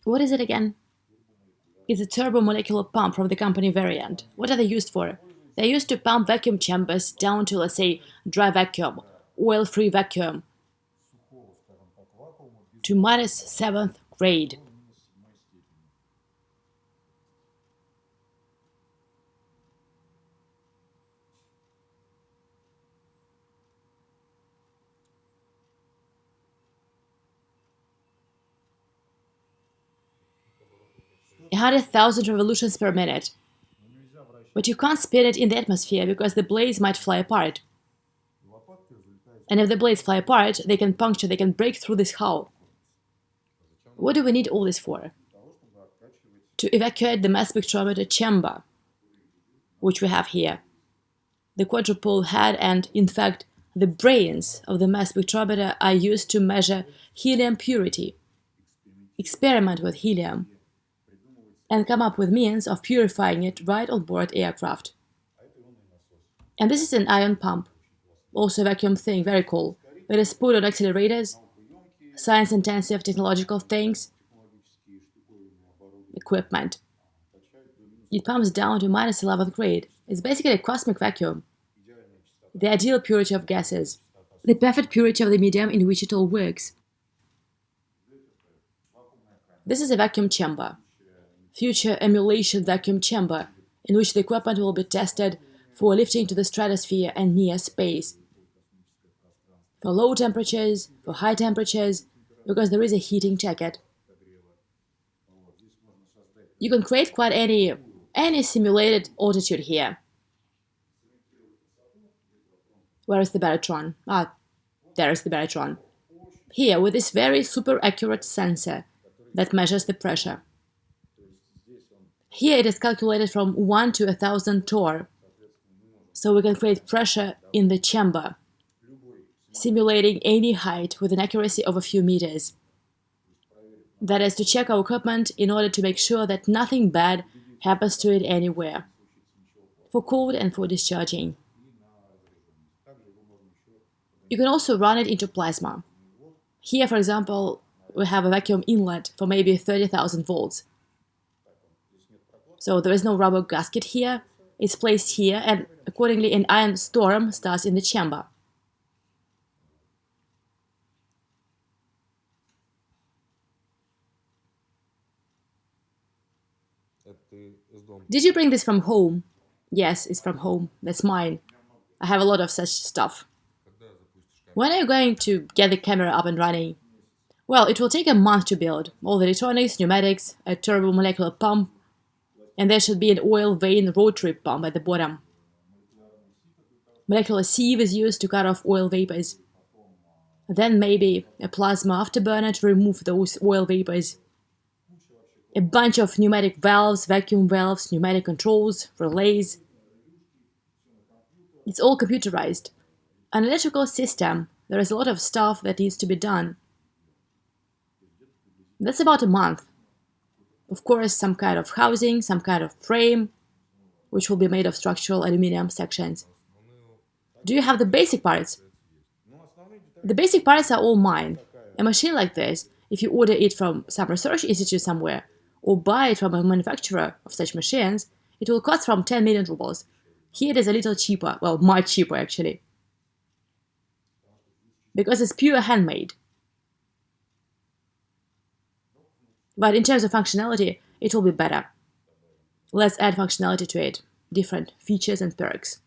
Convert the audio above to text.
What is it again? It's a turbomolecular pump from the company Variant. What are they used for? They're used to pump vacuum chambers down to, let's say, dry vacuum, oil-free vacuum, to minus 7th grade. A 100,000 revolutions per minute. But you can't spin it in the atmosphere because the blades might fly apart. And if the blades fly apart, they can puncture, they can break through this hull. What do we need all this for? To evacuate the mass spectrometer chamber, which we have here. The quadruple head and, in fact, the brains of the mass spectrometer are used to measure helium purity, experiment with helium, and come up with means of purifying it right on board aircraft. And this is an ion pump, also a vacuum thing, very cool. It is put on accelerators, science-intensive technological things, equipment. It pumps down to minus 11th grade. It's basically a cosmic vacuum. The ideal purity of gases, the perfect purity of the medium in which it all works. This is a vacuum chamber, future emulation vacuum chamber, in which the equipment will be tested for lifting to the stratosphere and near space. For low temperatures, for high temperatures, because there is a heating jacket. You can create quite any simulated altitude here. Where is the barytron? Ah, there is the barytron. Here, with this very super accurate sensor that measures the pressure. Here it is calculated from 1 to 1,000 torr, so we can create pressure in the chamber, simulating any height with an accuracy of a few meters. That is to check our equipment in order to make sure that nothing bad happens to it anywhere, for cold and for discharging. You can also run it into plasma. Here, for example, we have a vacuum inlet for maybe 30,000 volts. So there is no rubber gasket here, it's placed here, and accordingly an ion storm starts in the chamber. Did you bring this from home? Yes, it's from home. That's mine. I have a lot of such stuff. When are you going to get the camera up and running? Well, it will take a month to build. All the electronics, pneumatics, a turbomolecular pump, and there should be an oil vein rotary pump at the bottom. Molecular sieve is used to cut off oil vapors. Then maybe a plasma afterburner to remove those oil vapors. A bunch of pneumatic valves, vacuum valves, pneumatic controls, relays. It's all computerized. An electrical system, there is a lot of stuff that needs to be done. That's about a month. Of course, some kind of housing, some kind of frame, which will be made of structural aluminum sections. Do you have the basic parts? The basic parts are all mine. A machine like this, if you order it from some research institute somewhere, or buy it from a manufacturer of such machines, it will cost from 10 million rubles. Here it is a little cheaper, well, much cheaper actually. Because it's pure handmade. But in terms of functionality, it will be better. Let's add functionality to it, different features and perks.